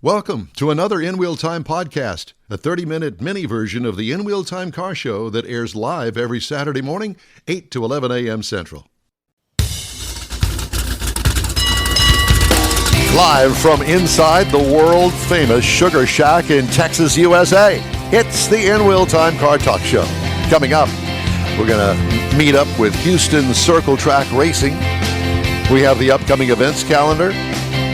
Welcome to another In Wheel Time podcast, a 30-minute mini version of the In Wheel Time car show that airs live every Saturday morning, 8 to 11 a.m. Central. Live from inside the world-famous Sugar Shack in Texas, USA, it's the In Wheel Time Car Talk Show. Coming up, we're going to meet up with Houston Circle Track Racing. We have the upcoming events calendar.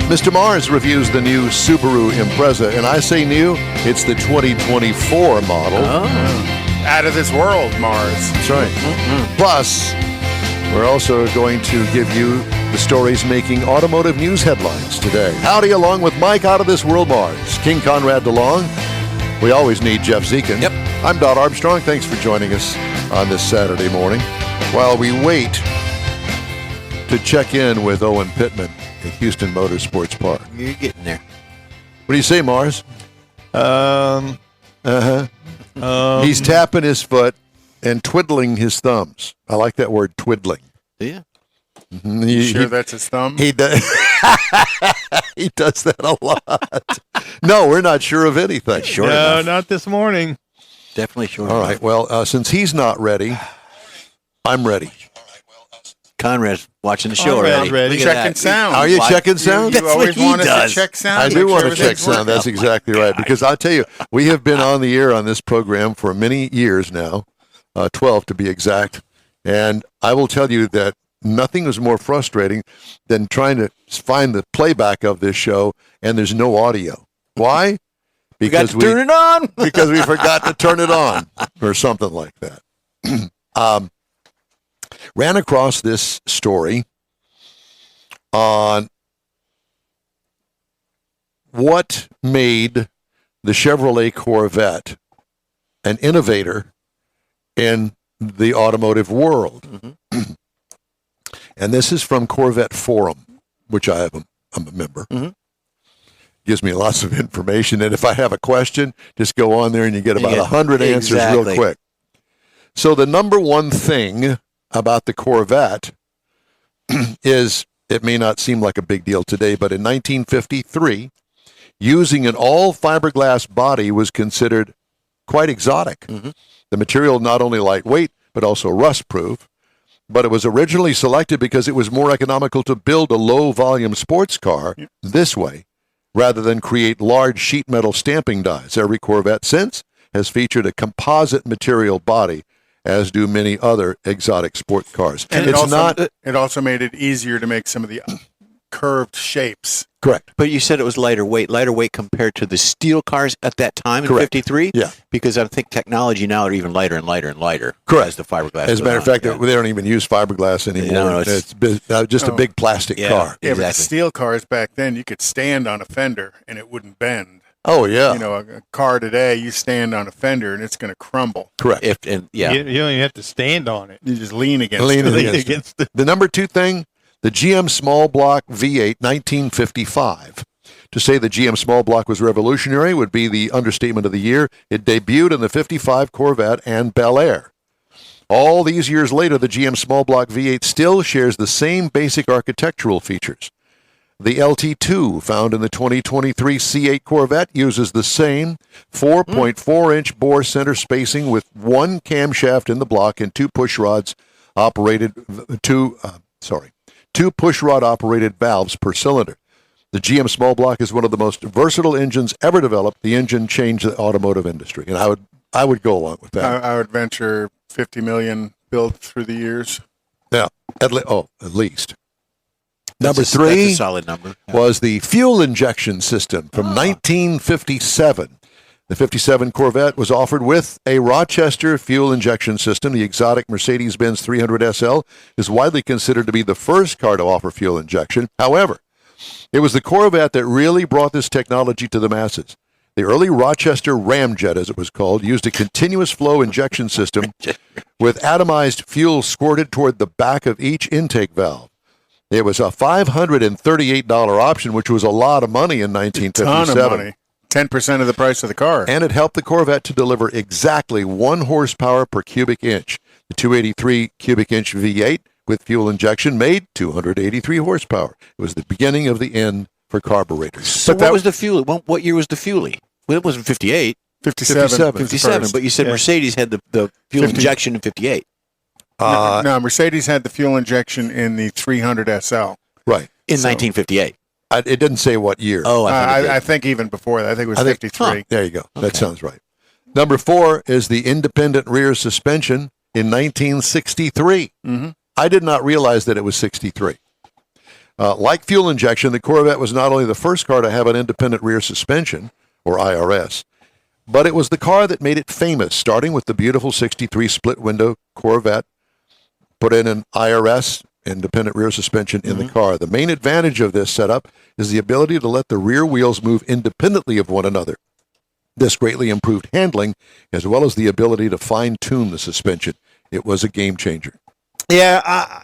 Mr. Mars reviews the new Subaru Impreza, and I say new, it's the 2024 model. Oh. Out of this world, Mars. That's right. Mm-hmm. Plus, we're also going to give you the stories making automotive news headlines today. Howdy, along with Mike Out of This World Mars, King Conrad DeLong. We always need Jeff Zekin. Yep. I'm Dot Armstrong. Thanks for joining us on this Saturday morning. While we wait to check in with Owen Pittman at Houston Motorsports Park. You're getting there. What do you say, Mars? He's tapping his foot and twiddling his thumbs. I like that word, twiddling. Yeah. Mm-hmm. Sure that's his thumb? He does. He does that a lot. No, we're not sure of anything. Sure no, enough. not this morning. Definitely sure. All right. Well, since he's not ready, I'm ready. Conrad's watching the show Conrad's already. ready. Look at Checking that. sound. Are you checking sound? You That's always what he want us does. to check sound. I make do sure want to everything's check sound. working. That's exactly right. Because I'll tell you, we have been on the air on this program for many years now, 12 to be exact. And I will tell you that nothing is more frustrating than trying to find the playback of this show and there's no audio. Why? Because turn it on. because we forgot to turn it on or something like that. Ran across this story on what made the Chevrolet Corvette an innovator in the automotive world. Mm-hmm. And this is from Corvette Forum, which I'm a member. Mm-hmm. Gives me lots of information. And if I have a question, just go on there and you get about 100 answers real Exactly. quick. So the number one thing about the Corvette is, it may not seem like a big deal today, but in 1953, using an all fiberglass body was considered quite exotic. Mm-hmm. The material not only lightweight, but also rust-proof. But it was originally selected because it was more economical to build a low-volume sports car this way, rather than create large sheet metal stamping dies. Every Corvette since has featured a composite material body, as do many other exotic sport cars. And it's it also made it easier to make some of the curved shapes. correct. But you said it was lighter weight compared to the steel cars at that time in Correct. 53? Yeah. Because I think technology now are even lighter and lighter and lighter. Correct. As the fiberglass As a goes matter of on. fact, Yeah. they don't even use fiberglass anymore. No, it's just a big plastic Yeah. car. Yeah, but the Exactly. steel cars back then, you could stand on a fender and it wouldn't bend. Oh, yeah. You know, a car today, you stand on a fender and it's going to crumble. Correct. You You don't even have to stand on it. You just lean against Lean it. against it. The number two thing, the GM Small Block V8 1955. To say the GM Small Block was revolutionary would be the understatement of the year. It debuted in the 55 Corvette and Bel Air. All these years later, the GM Small Block V8 still shares the same basic architectural features. The LT2 found in the 2023 C8 Corvette uses the same 4.4-inch bore center spacing with one camshaft in the block and two pushrod operated valves per cylinder. The GM Small Block is one of the most versatile engines ever developed. The engine changed the automotive industry, and I would go along with that. I would venture 50 million built through the years. Yeah, at least. Number That's three a solid number. was the fuel injection system from 1957. The 57 Corvette was offered with a Rochester fuel injection system. The exotic Mercedes-Benz 300 SL is widely considered to be the first car to offer fuel injection. However, it was the Corvette that really brought this technology to the masses. The early Rochester Ramjet, as it was called, used a continuous flow injection system with atomized fuel squirted toward the back of each intake valve. It was a $538 option, which was a lot of money in 1957. Ton of money. 10% of the price of the car. And it helped the Corvette to deliver exactly 1 horsepower per cubic inch. The 283 cubic inch V8 with fuel injection made 283 horsepower. It was the beginning of the end for carburetors. So what was the fuel? What year was the fuelie? Well, it wasn't 58. 57. 57. But you said Mercedes had the fuel 50. injection in 58. No, Mercedes had the fuel injection in the 300 SL. Right. In 1958. It didn't say what year. Oh, I think even before that. I think it was 53. There you go. That sounds right. Number 4 is the independent rear suspension in 1963. Mm-hmm. I did not realize that it was 63. Like fuel injection, the Corvette was not only the first car to have an independent rear suspension, or IRS, but it was the car that made it famous, starting with the beautiful 63 split-window Corvette, put in an IRS, independent rear suspension, in the car. The main advantage of this setup is the ability to let the rear wheels move independently of one another. This greatly improved handling, as well as the ability to fine-tune the suspension. It was a game changer. Yeah,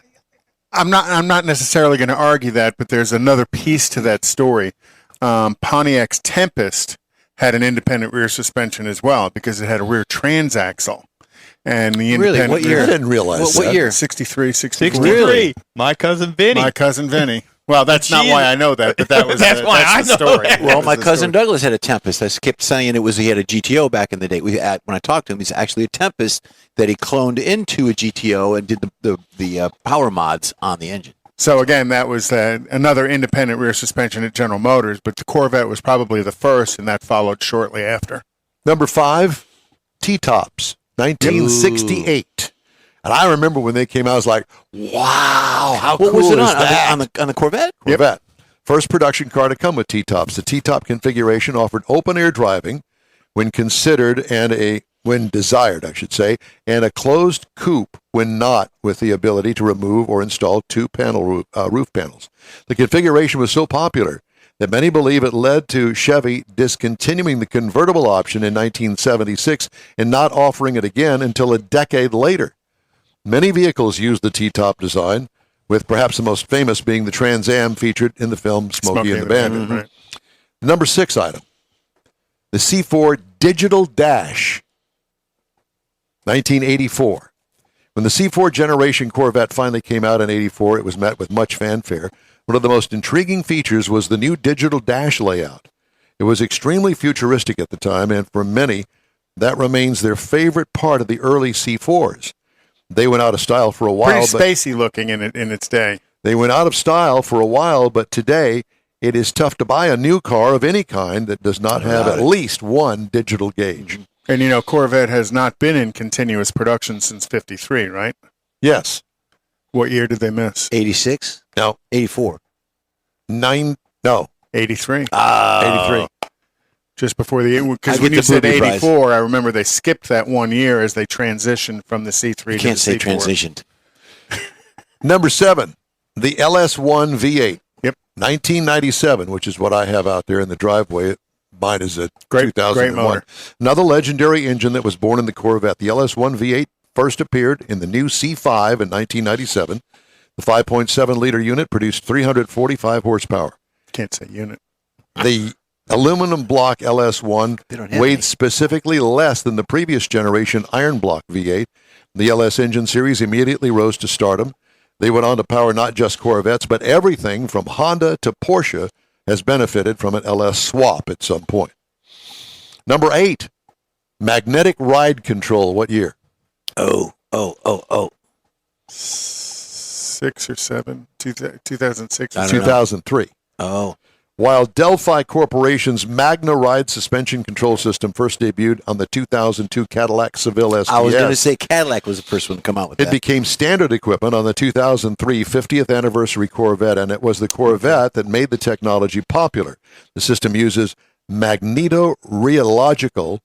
I'm not necessarily going to argue that, but there's another piece to that story. Pontiac's Tempest had an independent rear suspension as well because it had a rear transaxle. And the independent What year? I didn't realize that. What year? 63, 64. 63. Really? My cousin Vinny. My cousin Vinny. Well, that's not why I know that, but that was That's why I the know story. that. Well, That my was the cousin story. Douglas had a Tempest. I kept saying he had a GTO back in the day. When I talked to him, he's actually a Tempest that he cloned into a GTO and did the power mods on the engine. So again, that was another independent rear suspension at General Motors, but the Corvette was probably the first, and that followed shortly after. Number 5, T-tops, 1968. And I remember when they came out, I was like, wow, how What cool was it is on? that? On the Corvette? Corvette. First production car to come with T-tops. The T-top configuration offered open-air driving when desired, and a closed coupe when not, with the ability to remove or install 2-panel roof panels. The configuration was so popular that many believe it led to Chevy discontinuing the convertible option in 1976 and not offering it again until a decade later. Many vehicles used the T-top design, with perhaps the most famous being the Trans Am featured in the film Smokey and the Bandit. Right. Number 6 item, the C4 Digital Dash, 1984. When the C4 generation Corvette finally came out in 84, it was met with much fanfare. One of the most intriguing features was the new digital dash layout. It was extremely futuristic at the time, and for many, that remains their favorite part of the early C4s. They went out of style for a while. Pretty spacey looking in its day. They went out of style for a while, but today it is tough to buy a new car of any kind that does not have at least one digital gauge. And Corvette has not been in continuous production since 53, right? Yes. What year did they miss? 86? No. 84. 83. 83. Just before because I when get you the said booby prize. 84, I remember they skipped that 1 year as they transitioned from the C3 You to can't the say C4. transitioned. Number 7, the LS1 V8. Yep. 1997, which is what I have out there in the driveway. Mine is a Great 2001. motor. Another legendary engine that was born in the Corvette. The LS1 V8 first appeared in the new C5 in 1997. The 5.7-liter unit produced 345 horsepower. Can't say unit. The aluminum block They don't LS1 have weighed any. specifically less than the previous generation iron block V8. The LS engine series immediately rose to stardom. They went on to power not just Corvettes, but everything from Honda to Porsche has benefited from an LS swap at some point. Number 8, magnetic ride control. What year? Oh. 6 or 7, 2006. I don't know. 2003. Oh. While Delphi Corporation's Magna Ride suspension control system first debuted on the 2002 Cadillac Seville SDS, I was going to say Cadillac was the first one to come out with it that. became standard equipment on the 2003 50th anniversary Corvette, and it was the Corvette that made the technology popular. The system uses magnetoreological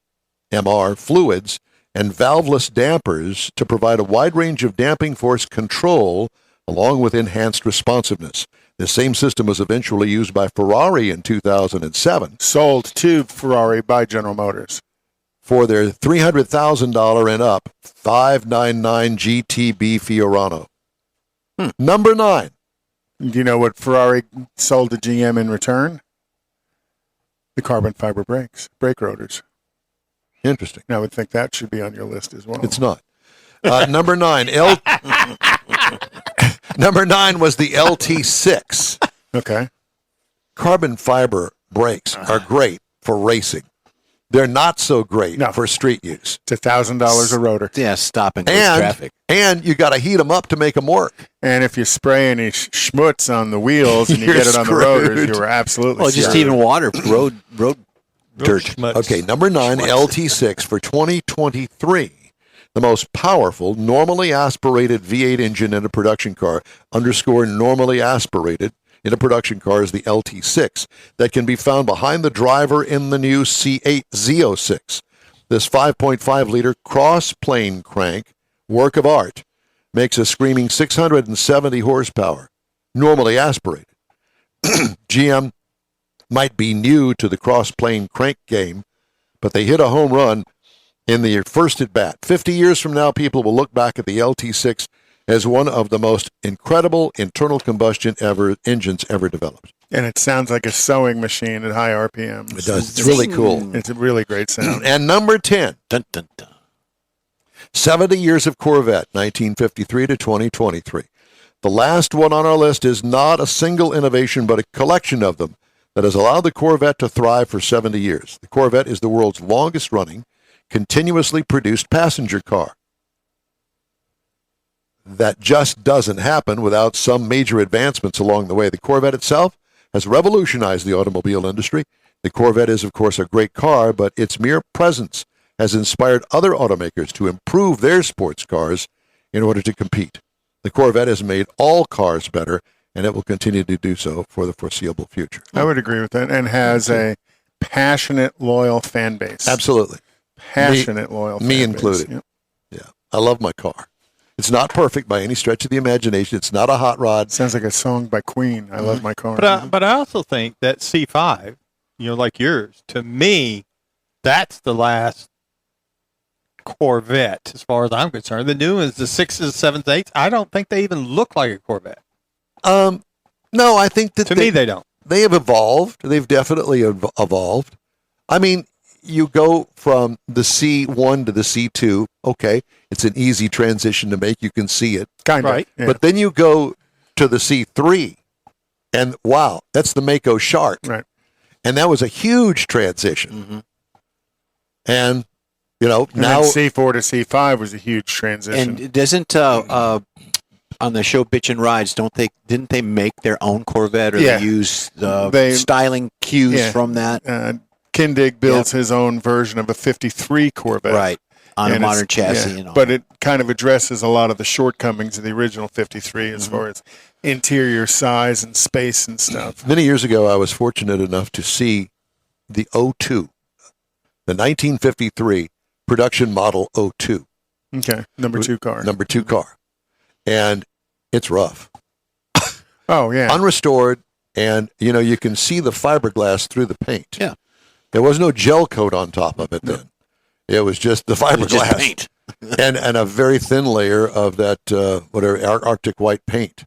MR fluids and valveless dampers to provide a wide range of damping force control along with enhanced responsiveness. This same system was eventually used by Ferrari in 2007 Sold to Ferrari by General Motors. for their $300,000 and up 599 GTB Fiorano. Number 9. Do you know what Ferrari sold to GM in return? The carbon fiber brake rotors. Interesting. And I would think that should be on your list as well. It's not. Number 9. Number 9 was the LT6. Okay. carbon fiber brakes are great for racing. They're not so great for street use. It's $1,000 a rotor. Yeah, stop and go And traffic. and you got to heat them up to make them work. And if you spray any schmutz on the wheels and you You're get it on the rotors, screwed. you were absolutely Well, just screwed. even water, road dirt. Schmutz. Okay, number 9, LT6 for 2023. The most powerful, normally aspirated V8 engine in a production car. Underscore normally aspirated in a production car is the LT6 that can be found behind the driver in the new C8 Z06. This 5.5-liter cross-plane crank, work of art, makes a screaming 670 horsepower, normally aspirated. GM might be new to the cross-plane crank game, but they hit a home run in the first at bat. 50 years from now, people will look back at the LT6 as one of the most incredible internal combustion engines ever developed. And it sounds like a sewing machine at high RPMs. It does. It's really cool. It's a really great sound. And number 10, Dun, dun, dun. 70 years of Corvette, 1953 to 2023. The last one on our list is not a single innovation, but a collection of them that has allowed the Corvette to thrive for 70 years. The Corvette is the world's longest-running, continuously produced passenger car. That just doesn't happen without some major advancements along the way. The Corvette itself has revolutionized the automobile industry. The Corvette is, of course, a great car, but its mere presence has inspired other automakers to improve their sports cars in order to compete. The Corvette has made all cars better, and it will continue to do so for the foreseeable future. I would agree with that. And has a passionate, loyal fan base. Absolutely. Passionate, loyal fan base. Me included. Yep. Yeah. I love my car. It's not perfect by any stretch of the imagination. It's not a hot rod. Sounds like a song by Queen. I love my car. But I also think that C5, like yours, to me, that's the last Corvette as far as I'm concerned. The new ones, the 6s, 7s, 8s, I don't think they even look like a Corvette. No, I think that To me, they don't. They have evolved. They've definitely evolved. I mean, you go from the C1 to the C2. Okay, it's an easy transition to make. You can see it. Kind Right. of. Yeah. But then you go to the C3, and wow, that's the Mako Shark. Right. And that was a huge transition. Mm-hmm. And, And now then C4 to C5 was a huge transition. And doesn't on the show Bitch and Rides, didn't they make their own Corvette, or Yeah. they use They- styling cues Yeah. from that? Kindig builds his own version of a 53 Corvette. Right. On a And modern it's- chassis yeah, and all. but it kind of addresses a lot of the shortcomings of the original 53 as Mm-hmm. far as interior size and space and stuff. many years ago, I was fortunate enough to see the O2, the 1953 production model O2. Okay, number 2 car. Number 2 car. And it's rough. Oh yeah, Unrestored, and you can see the fiberglass through the paint. Yeah. There was no gel coat on top of it then. It was just the It was fiberglass. just paint. and a very thin layer of that Arctic white paint.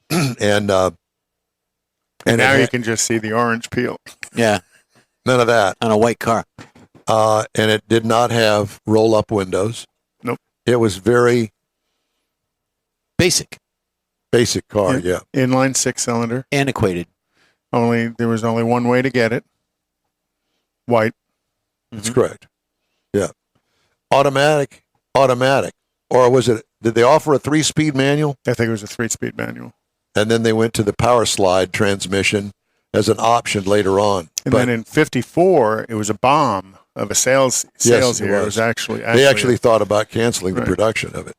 and and now it you had can just see the orange peel. Yeah, none of that. on a white car. And it did not have roll up windows. Nope. It was very Basic, basic car, yeah. Inline 6-cylinder. antiquated. There was only one way to get it. White. That's correct. Yeah. Automatic. Or did they offer a 3-speed manual? I think it was a 3-speed manual. And then they went to the power slide transmission as an option later on. And then in 54, it was a bomb of a sales Yes, it year. It was. was actually they actually thought about canceling the Right. production of it.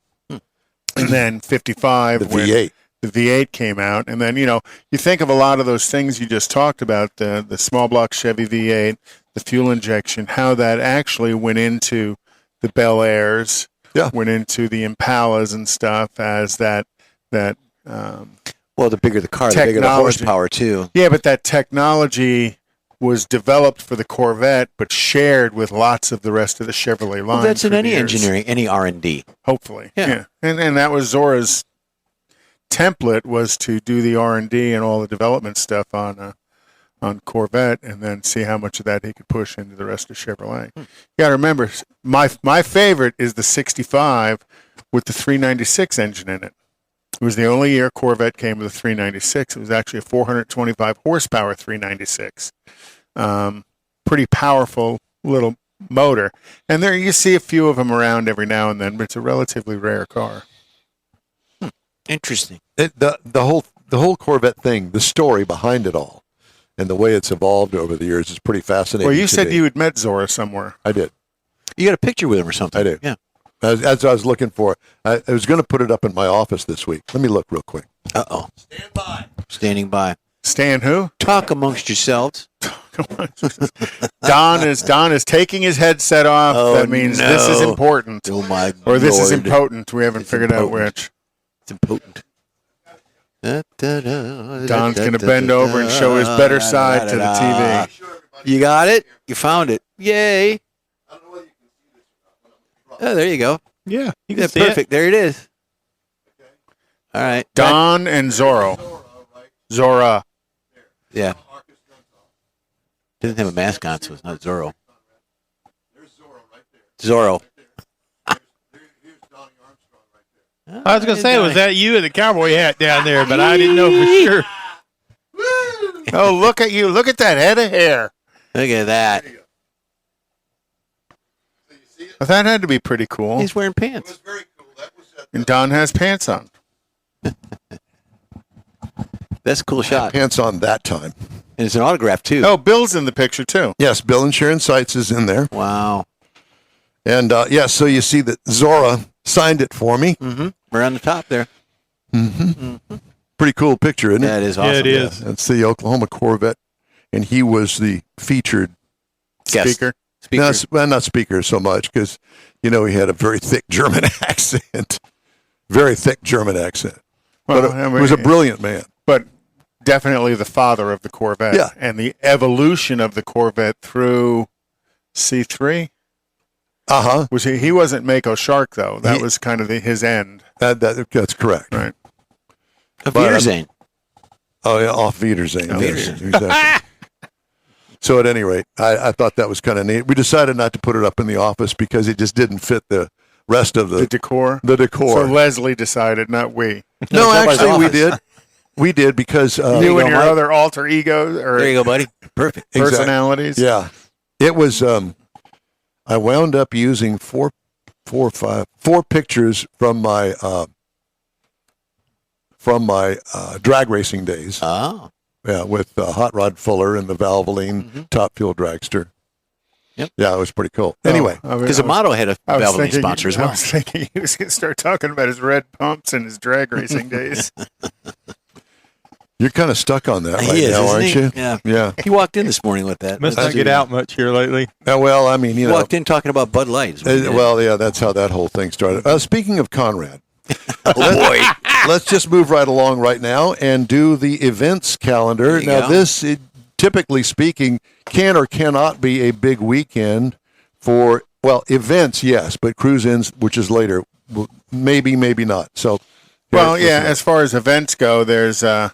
and then 55, The when V8. the V8 came out. And then, you think of a lot of those things you just talked about, the small block Chevy V8, the fuel injection, how that actually went into the Bel Airs, Yeah. went into the Impalas and stuff as that Well, the bigger the car, the bigger the Technology. horsepower too. yeah, but that technology was developed for the Corvette, but shared with lots of the rest of the Chevrolet line. Well, that's in for any years. engineering, any R&D. Hopefully, Yeah. And that was Zora's template, was to do the R&D and all the development stuff on Corvette, and then see how much of that he could push into the rest of Chevrolet. You got to remember, my favorite is the 65 with the 396 engine in it. It was the only year Corvette came with a 396. It was actually a 425 horsepower 396. Pretty powerful little motor. And there you see a few of them around every now and then, but it's a relatively rare car. Interesting. The whole Corvette thing, the story behind it all, and the way it's evolved over the years is pretty fascinating. Well, you said me. you had met Zora somewhere. I did. You got a picture with him or something? I did. Yeah. As I was looking for, I was going to put it up in my office this week. Let me look real quick. Uh-oh. Stand by. Standing by. Stan who? Talk amongst yourselves. Don is taking his headset off. Oh, that means no. this is important. Oh, my Or this is Lord. impotent. We haven't It's figured out impotent. which. It's impotent. Don's going to bend over and show his better side to the TV. You got it? You found it. Yay. Oh, there you go. Yeah, you can Yeah, see it. perfect. There it is. All right. Don and Zorro. Zora. Yeah. Doesn't have a mask on, so it's not Zorro. Zorro. I was going to say, was that you in the cowboy hat down there? But I didn't know for sure. Oh, look at you. Look at that head of hair. Look at that. Well, that had to be pretty cool. He's wearing pants. And Don has pants on. That's a cool shot. Pants on that time. And it's an autograph, too. Oh, Bill's in the picture, too. Yes, Bill and Sharon Seitz is in there. Wow. And, so you see that Zora signed it for me. Mm-hmm. We're on the top there. Pretty cool picture, isn't it? That is awesome. Yeah, it is. That's the Oklahoma Corvette. And he was the featured Guest. Speaker. Speaker. not speaker so much because, he had a very thick German accent. Very thick German accent. Well, But I he mean, was a brilliant man. but definitely the father of the Corvette. Yeah. And the evolution of the Corvette through C3. Uh-huh. Was he wasn't Mako Shark, though. That was kind of his end. That's correct. Right. A But, Wiedersehen. Oh, yeah, off Wiedersehen. Yes, Wiedersehen. exactly. So at any rate, I thought that was kind of neat. We decided not to put it up in the office because it just didn't fit the rest of The the decor. decor. So Leslie decided, not we. No, Somebody's actually, we office. did. We did because You go, and your Mike. other alter egos or There you go, buddy. Perfect. personalities. yeah, it was. I wound up using four pictures from my drag racing days. Oh. Yeah, with Hot Rod Fuller and the Valvoline Top Fuel Dragster. Yep. Yeah, it was pretty cool. Oh, Anyway, Because Amato had a I was Valvoline thinking- sponsor as I well. was thinking he was going to start talking about his red pumps and his drag racing days. you're kind of stuck on that right He is, now, isn't aren't he? you? Yeah. Yeah. He walked in this morning with that. Must not get out much here lately. Well, I mean, He walked in talking about Bud Light. is what he did. well, yeah, that's how that whole thing started. Speaking of Conrad, oh, boy. let's just move right along right now and do the events calendar. There you Now, go. this, typically speaking, can or cannot be a big weekend for, events, yes, but cruise-ins, which is later, maybe not. So, Well, here- yeah, as far as events go, there's, again,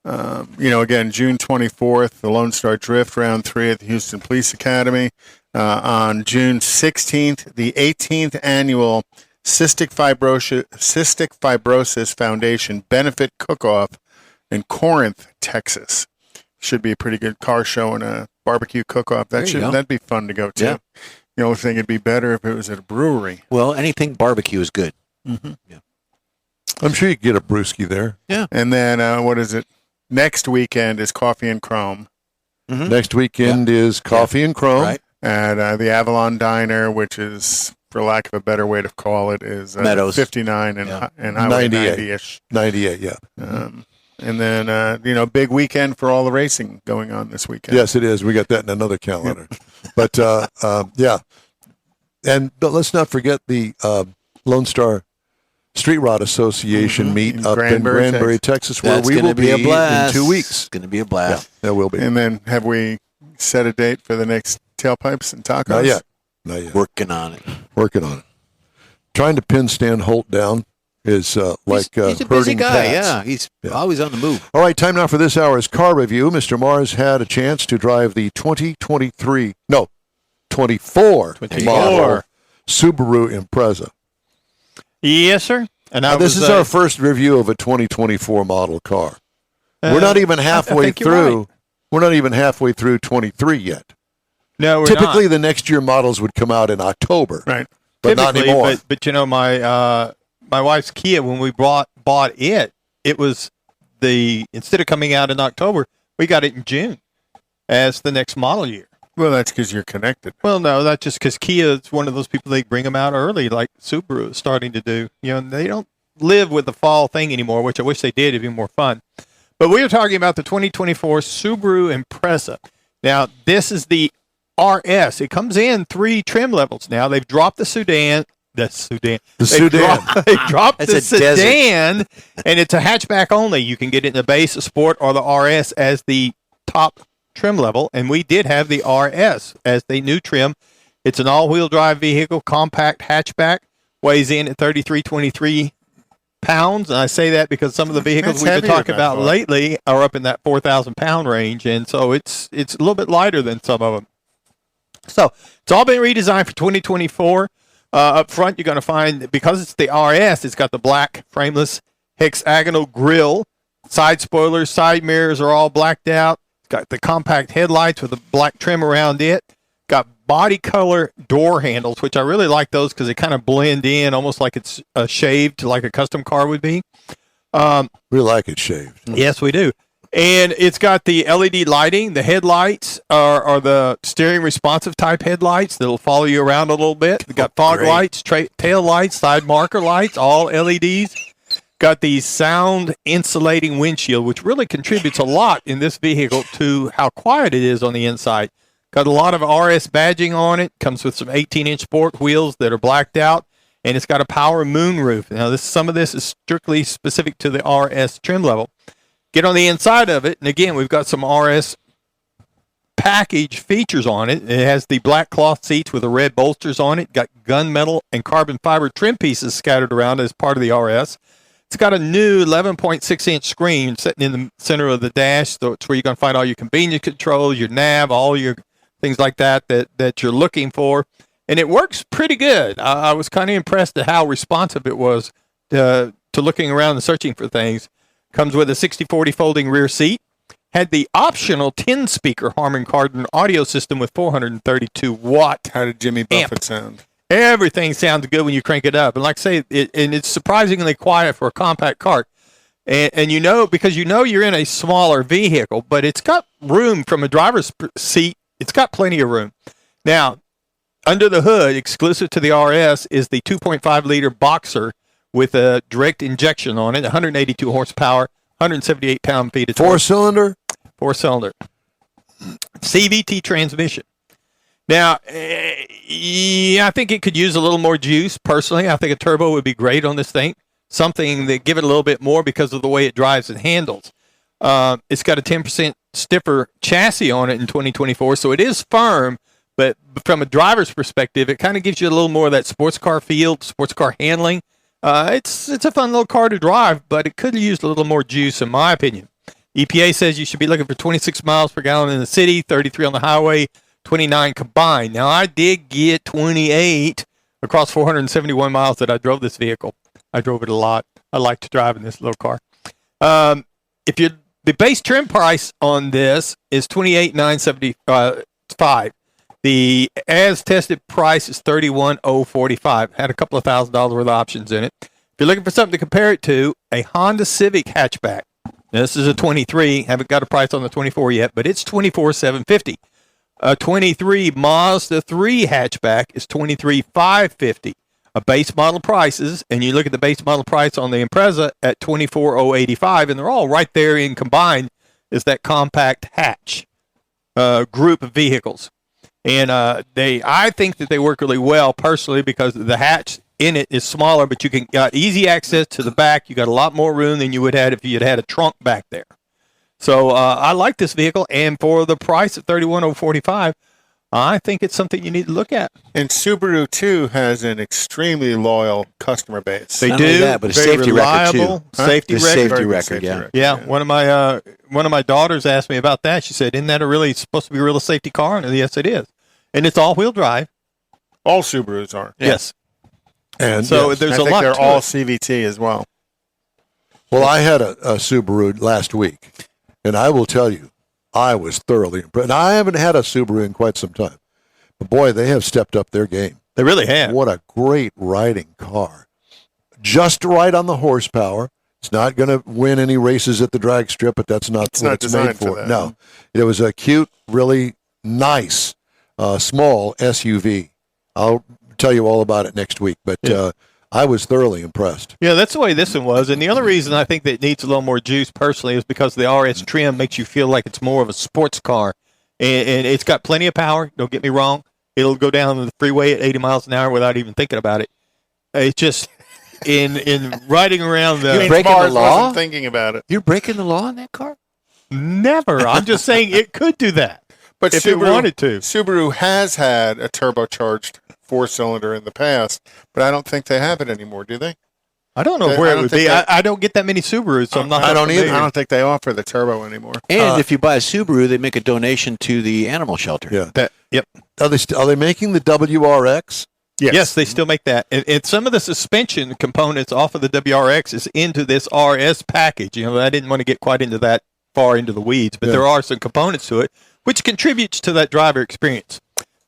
June 24th, the Lone Star Drift Round 3 at the Houston Police Academy. On June 16th, the 18th annual Cystic Fibrosis Foundation Benefit Cook-Off in Corinth, Texas. Should be a pretty good car show and a barbecue cook-off. There you go. That'd be fun to go to. Yeah. The only thing it'd be better if it was at a brewery. Well, anything barbecue is good. I'm sure you can get a brewski there. And then, what is it? Next weekend is Coffee and Chrome Next weekend is Coffee and Chrome. Right. at the Avalon Diner, which is, for lack of a better way to call it, is Meadows. 59 and, Yeah. and Highway 98. 90-ish. 98, yeah. And then, big weekend for all the racing going on this weekend. Yes, it is. We got that in another calendar. But, yeah. But let's not forget the Lone Star Street Rod Association meet In up Granbury, in Granbury, Texas, where That's we going will to be a in blast. 2 weeks. It's going to be a Yeah, blast. there will be. And then, have we set a date for the next tailpipes and tacos? Not yet. Not yet. Working on it. Working on it. Trying to pin Stan Holt down is He's a busy herding guy. cats. Yeah, he's always on the move. All right, time now for this hour's car review. Mr. Mars had a chance to drive the 24 24. model Subaru Impreza. Yes, sir. And Now, this is our first review of a 2024 model car. We're not even halfway through. Right. We're not even halfway through 23 yet. No, we're Typically, not. the next year models would come out in October, Right. but not Typically, anymore. But you know, my wife's Kia, when we bought it, it was instead of coming out in October, we got it in June as the next model year. Well, that's because you're connected. Well, no, that's just because Kia is one of those people, they bring them out early, like Subaru is starting to do. You know, they don't live with the fall thing anymore, which I wish they did. It'd be more fun. But we are talking about the 2024 Subaru Impreza. Now, this is the RS. It comes in 3 trim levels now. They've dropped the sedan. They dropped It's the a sedan, and it's a hatchback only. You can get it in the base, the sport, or the RS as the top trim level, and we did have the RS as the new trim. It's an all-wheel drive vehicle, compact hatchback, weighs in at 3,323 pounds, and I say that because some of the vehicles That's we've been heavier talking than I about thought. lately are up in that 4,000 pound range, and so it's a little bit lighter than some of them. So it's all been redesigned for 2024. Up front, you're going to find, because it's the RS, it's got the black frameless hexagonal grille. Side spoilers, side mirrors are all blacked out. It's got the compact headlights with a black trim around it. Got body color door handles, which I really like those because they kind of blend in almost like it's shaved like a custom car would be. We like it shaved. Yes, we do. And it's got the LED lighting. The headlights are the steering responsive type headlights that'll follow you around a little bit. We've got fog lights, tail lights, side marker lights, all LEDs. Got the sound insulating windshield, which really contributes a lot in this vehicle to how quiet it is on the inside. Got a lot of RS badging on it. Comes with some 18-inch sport wheels that are blacked out. And it's got a power moonroof. Now, some of this is strictly specific to the RS trim level. Get on the inside of it, and again, we've got some RS package features on it. It has the black cloth seats with the red bolsters on it. Got gunmetal and carbon fiber trim pieces scattered around as part of the RS. It's got a new 11.6-inch screen sitting in the center of the dash. So it's where you're going to find all your convenience controls, your nav, all your things like that you're looking for. And it works pretty good. I was kind of impressed at how responsive it was to looking around and searching for things. Comes with a 60/40 folding rear seat. Had the optional 10-speaker Harman Kardon audio system with 432 watt. How did Jimmy Buffett sound? Everything sounds good when you crank it up. And like I say, it's surprisingly quiet for a compact car. And you know, because you know you're in a smaller vehicle, but it's got room from a driver's seat. It's got plenty of room. Now, under the hood, exclusive to the RS, is the 2.5-liter Boxer with a direct injection on it, 182 horsepower, 178 pound-feet of torque. Four-cylinder? Four-cylinder. CVT transmission. Now, I think it could use a little more juice, personally. I think a turbo would be great on this thing. Something that give it a little bit more because of the way it drives and handles. It's got a 10% stiffer chassis on it in 2024, so it is firm, but from a driver's perspective, it kind of gives you a little more of that sports car feel, sports car handling. It's a fun little car to drive, but it could use a little more juice, in my opinion. EPA says you should be looking for 26 miles per gallon in the city, 33 on the highway, 29 combined. Now, I did get 28 across 471 miles that I drove this vehicle. I drove it a lot. I like to drive in this little car. The base trim price on this is $28,975. The as-tested price is $31,045. Had a couple of $1,000 worth of options in it. If you're looking for something to compare it to, a Honda Civic hatchback. Now, this is a 23. Haven't got a price on the 24 yet, but it's $24,750. A 23 Mazda 3 hatchback is $23,550. A base model prices, and you look at the base model price on the Impreza at $24,085, and they're all right there in combined is that compact hatch group of vehicles. And I think that they work really well personally because the hatch in it is smaller, but you got easy access to the back. You got a lot more room than you would have if you had a trunk back there. So I like this vehicle, and for the price of $31,045, I think it's something you need to look at. And Subaru too has an extremely loyal customer base. They Not do, only that, but a very safety record, too. reliable, Huh? safety The record. safety Very good record, safety yeah. record, Yeah, one of my daughters asked me about that. She said, "Isn't that supposed to be a real safety car?" And yes, it is. And it's all-wheel drive. All Subarus are. Yes. And So yes. there's I a think lot they're to all it. CVT as well. Well, I had a Subaru last week, and I will tell you, I was thoroughly impressed. And I haven't had a Subaru in quite some time. But boy, they have stepped up their game. They really have. What a great riding car. Just right on the horsepower. It's not going to win any races at the drag strip, but that's not what it's made designed for for. that. No. It was a cute, really nice, small SUV. I'll tell you all about it next week, but I was thoroughly impressed. Yeah, that's the way this one was. And the only reason I think that it needs a little more juice personally is because the RS trim makes you feel like it's more of a sports car. And it's got plenty of power. Don't get me wrong. It'll go down the freeway at 80 miles an hour without even thinking about it. It's just in riding around You're the... breaking the Mars law? wasn't thinking about it. You're breaking the law in that car? Never. I'm just saying it could do that. But if it wanted to. Subaru has had a turbocharged 4-cylinder in the past, but I don't think they have it anymore, do they? I don't know I where it don't would think be. that- I don't get that many Subarus, so I'm not. I don't either. familiar. I don't think they offer the turbo anymore. And if you buy a Subaru, they make a donation to the animal shelter. Yeah. Yep. Are they making the WRX? Yes, they still make that. And some of the suspension components off of the WRX is into this RS package. You know, I didn't want to get quite into that far into the weeds, but there are some components to it which contributes to that driver experience.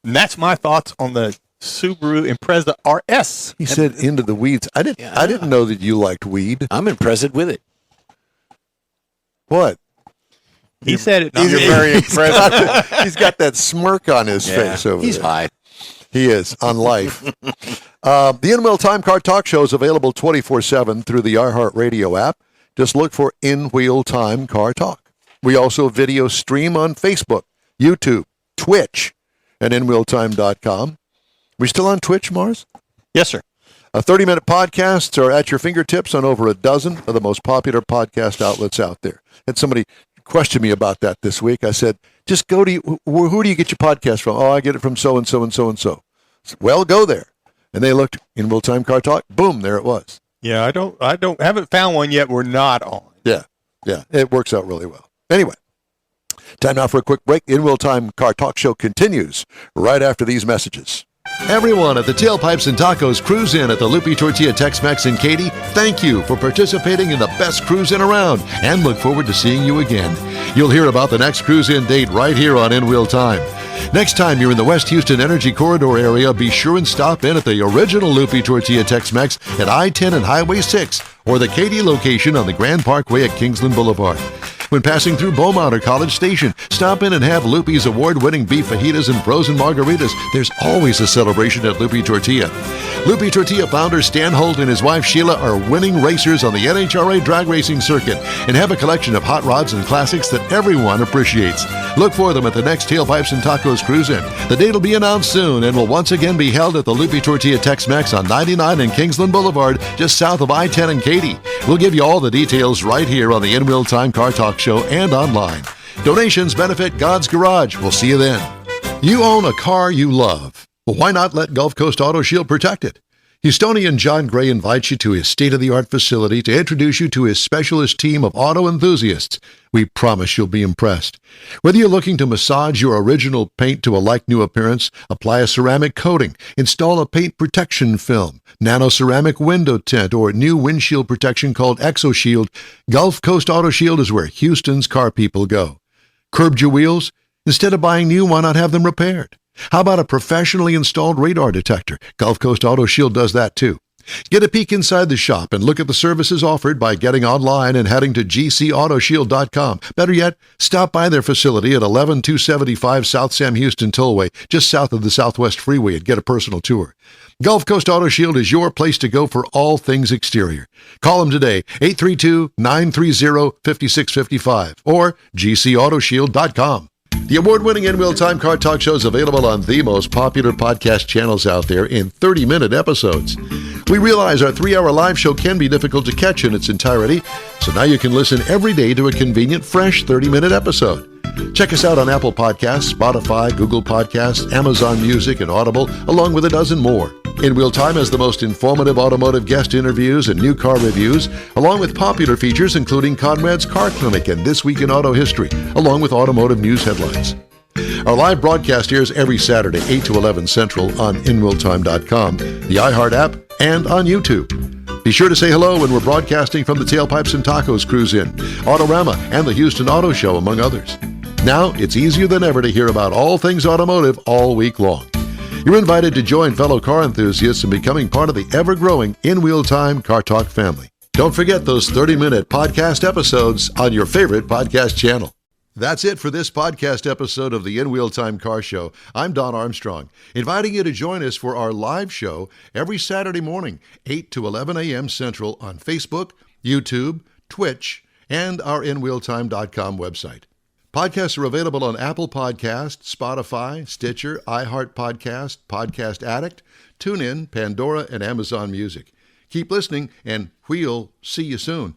And that's my thoughts on the Subaru Impreza RS. He said into the weeds. I didn't know that you liked weed. I'm impressed with it. What? He said it. You're very impressed. He's got that smirk on his face over He's there. high. He is on life. The In-Wheel Time Car Talk Show is available 24/7 through the iHeartRadio app. Just look for In-Wheel Time Car Talk. We also video stream on Facebook, YouTube, Twitch, and InWheelTime.com. We still on Twitch, Mars? Yes, sir. 30-minute podcasts are at your fingertips on over a dozen of the most popular podcast outlets out there. And somebody questioned me about that this week. I said, just go to, who do you get your podcast from? Oh, I get it from so-and-so and so-and-so. Well, go there. And they looked, In Real Time Car Talk, boom, there it was. Yeah, haven't found one yet. We're not on. Yeah, it works out really well. Anyway, time now for a quick break. In Real Time Car Talk Show continues right after these messages. Everyone at the Tailpipes and Tacos Cruise In at the Lupi Tortilla Tex-Mex in Katy, thank you for participating in the best cruise in around and look forward to seeing you again. You'll hear about the next cruise in date right here on In Wheel Time. Next time you're in the West Houston Energy Corridor area, be sure and stop in at the original Lupi Tortilla Tex-Mex at I-10 and Highway 6 or the Katy location on the Grand Parkway at Kingsland Boulevard. When passing through Beaumont or College Station, stop in and have Lupi's award-winning beef fajitas and frozen margaritas. There's always a celebration at Lupi Tortilla. Lupi Tortilla founder Stan Holt and his wife Sheila are winning racers on the NHRA drag racing circuit and have a collection of hot rods and classics that everyone appreciates. Look for them at the next Tailpipes and Tacos Cruise In. The date will be announced soon and will once again be held at the Lupi Tortilla Tex-Mex on 99 and Kingsland Boulevard, just south of I-10 and Katy. We'll give you all the details right here on the In Real Time Car Talk Show and online. Donations benefit God's Garage. We'll see you then. You own a car you love. Well, why not let Gulf Coast Auto Shield protect it? Houstonian John Gray invites you to his state-of-the-art facility to introduce you to his specialist team of auto enthusiasts. We promise you'll be impressed. Whether you're looking to massage your original paint to a like-new appearance, apply a ceramic coating, install a paint protection film, nano-ceramic window tint, or new windshield protection called ExoShield, Gulf Coast Auto Shield is where Houston's car people go. Curbed your wheels? Instead of buying new, why not have them repaired? How about a professionally installed radar detector? Gulf Coast Auto Shield does that too. Get a peek inside the shop and look at the services offered by getting online and heading to gcautoshield.com. Better yet, stop by their facility at 11275 South Sam Houston Tollway, just south of the Southwest Freeway, and get a personal tour. Gulf Coast Auto Shield is your place to go for all things exterior. Call them today, 832-930-5655 or gcautoshield.com. The award-winning In Real Time Car Talk Show is available on the most popular podcast channels out there in 30-minute episodes. We realize our 3-hour live show can be difficult to catch in its entirety, so now you can listen every day to a convenient, fresh 30-minute episode. Check us out on Apple Podcasts, Spotify, Google Podcasts, Amazon Music, and Audible, along with a dozen more. In Real Time has the most informative automotive guest interviews and new car reviews, along with popular features including Conrad's Car Clinic and This Week in Auto History, along with automotive news headlines. Our live broadcast airs every Saturday, 8 to 11 Central on InWillTime.com, the iHeart app, and on YouTube. Be sure to say hello when we're broadcasting from the Tailpipes and Tacos Cruise Inn, Autorama, and the Houston Auto Show, among others. Now, it's easier than ever to hear about all things automotive all week long. You're invited to join fellow car enthusiasts in becoming part of the ever-growing In Wheel Time Car Talk family. Don't forget those 30-minute podcast episodes on your favorite podcast channel. That's it for this podcast episode of the In Wheel Time Car Show. I'm Don Armstrong, inviting you to join us for our live show every Saturday morning, 8 to 11 a.m. Central on Facebook, YouTube, Twitch, and our InWheelTime.com website. Podcasts are available on Apple Podcasts, Spotify, Stitcher, iHeart Podcast, Podcast Addict, TuneIn, Pandora, and Amazon Music. Keep listening, and we'll see you soon.